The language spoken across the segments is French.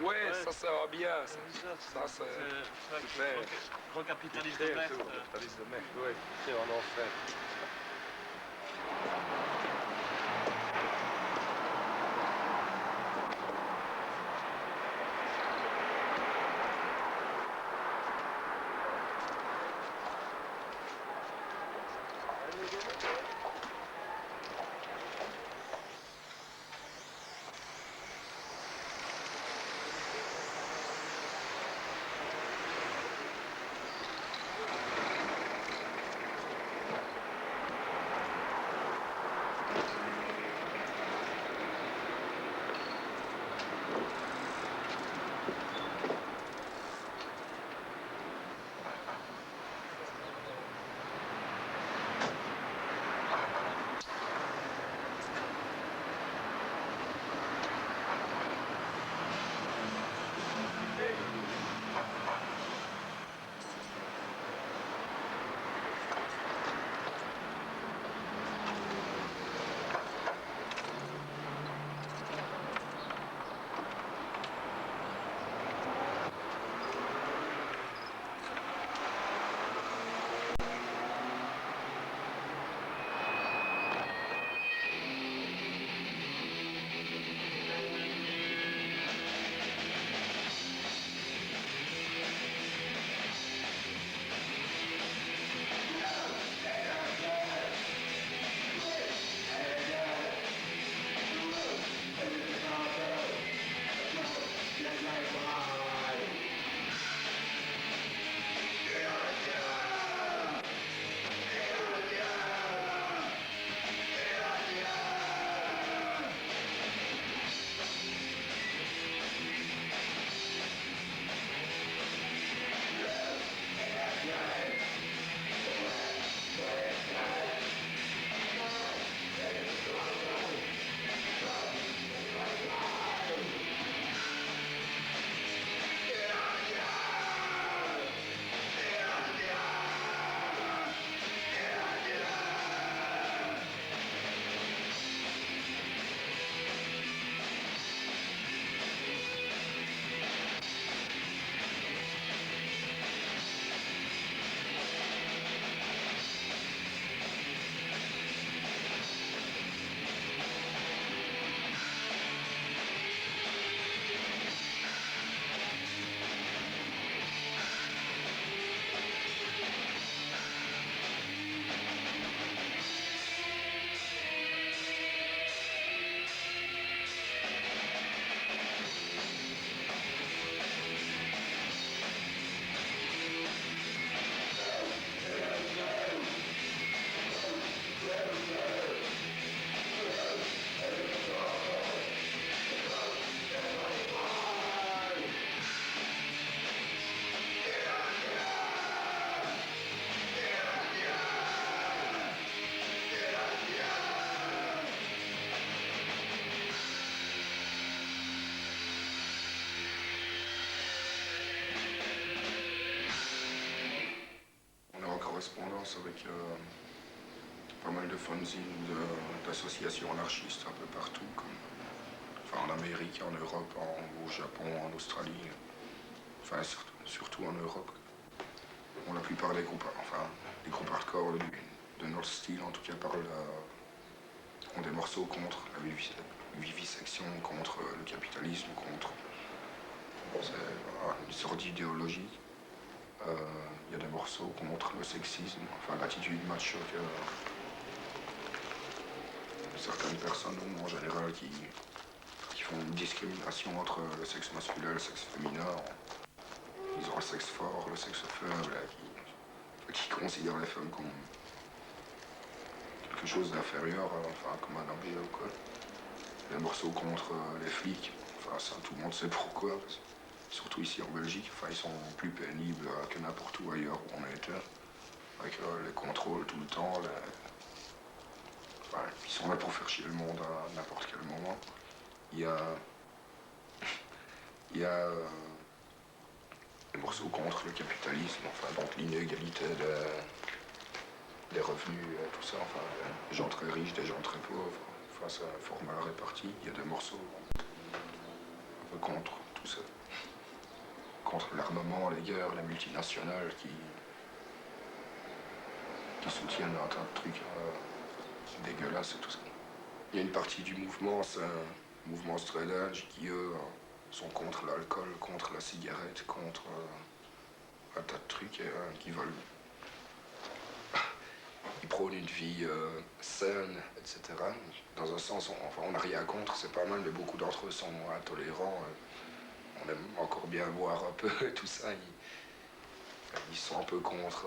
Ouais, ça va bien. Ça, c'est très... Recapitaliste de Mecque. Capitaliste de Mecque, oui. C'est en enfer. Correspondance avec pas mal de fanzines d'associations anarchistes un peu partout, enfin en Amérique, en Europe, au Japon, en Australie, enfin surtout en Europe. Bon, la plupart des groupes, enfin les groupes hardcore de notre style en tout cas ont des morceaux contre la vivisection, contre le capitalisme, contre voilà, une sorte d'idéologie. Il y a des morceaux contre le sexisme, enfin l'attitude macho que certaines personnes ont en général qui font une discrimination entre le sexe masculin et le sexe féminin. Ils ont le sexe fort, le sexe faible, qui considèrent les femmes comme quelque chose d'inférieur, enfin comme un objet ou quoi. Les morceaux contre les flics, enfin ça tout le monde sait pourquoi. Surtout ici en Belgique, enfin, ils sont plus pénibles que n'importe où ailleurs où on était, avec les contrôles tout le temps. Enfin, ils sont là pour faire chier le monde à n'importe quel moment. Il y a des morceaux contre le capitalisme, enfin donc l'inégalité des revenus, tout ça, enfin des gens très riches, des gens très pauvres, enfin ça forme la répartie. Il y a des morceaux un peu contre tout ça. Contre l'armement, les guerres, les multinationales qui soutiennent un tas de trucs dégueulasses et tout ça. Il y a une partie du mouvement, c'est un mouvement straight edge qui, eux, sont contre l'alcool, contre la cigarette, contre un tas de trucs et qui veulent... Ils prônent une vie saine, etc. Dans un sens, on n'a rien contre, c'est pas mal, mais beaucoup d'entre eux sont intolérants. On aime encore bien boire un peu et tout ça. Ils sont un peu contre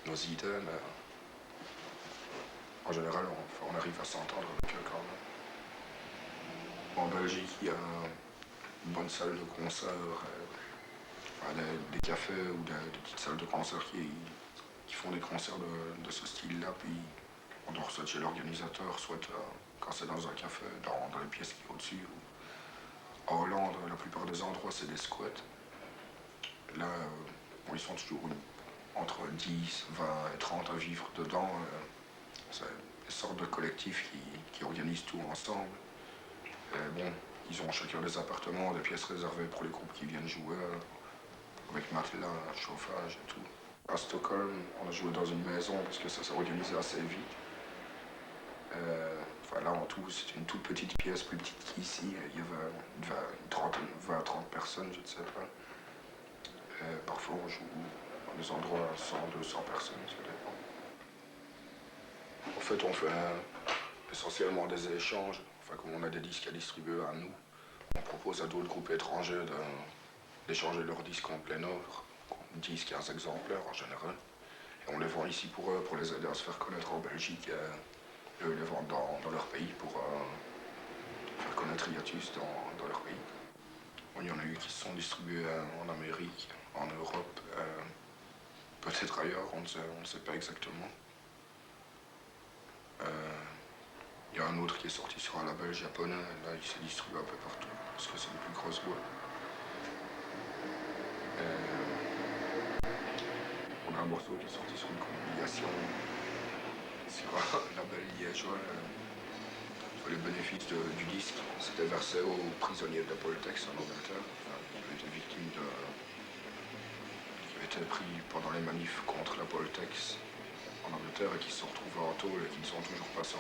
nos idées, mais en général, on arrive à s'entendre avec eux quand même. En Belgique, il y a une bonne salle de concert, des cafés ou des petites salles de concert qui font des concerts de ce style-là, puis on dort soit chez l'organisateur, soit quand c'est dans un café, dans les pièces qui sont au-dessus. En Hollande, la plupart des endroits, c'est des squats. Là, ils sont toujours entre 10, 20 et 30 à vivre dedans. C'est des sortes de collectifs qui organisent tout ensemble. Bon, ils ont chacun des appartements, des pièces réservées pour les groupes qui viennent jouer, avec matelas, chauffage et tout. À Stockholm, on a joué dans une maison parce que ça s'est organisé assez vite. Là, en tout, c'était une toute petite pièce, plus petite qu'ici. Il y avait une trentaine, 20 à 30 personnes, je ne sais pas. Parfois, on joue dans des endroits à 100, 200 personnes, ça dépend. En fait, on fait essentiellement des échanges. Comme on a des disques à distribuer à nous, on propose à d'autres groupes étrangers d'échanger leurs disques en plein offre, 10-15 exemplaires en général. Et on les vend ici pour eux, pour les aider à se faire connaître en Belgique. Et eux les vendent dans leur pays pour faire connaître Hiatus dans leur pays. Bon, il y en a eu qui se sont distribués en Amérique, en Europe, peut-être ailleurs, on ne sait pas exactement. Il y a un autre qui est sorti sur un label japonais, là il s'est distribué un peu partout, parce que c'est les plus grosses boîtes. On a un morceau qui est sorti sur une compilation, sur un label liégeois. Les bénéfices du disque, c'était versé aux prisonniers de Poltex en Angleterre, qui avaient été victimes qui avaient été pris pendant les manifs contre la Poltex en Angleterre et qui se sont retrouvés en tôle et qui ne sont toujours pas sortis.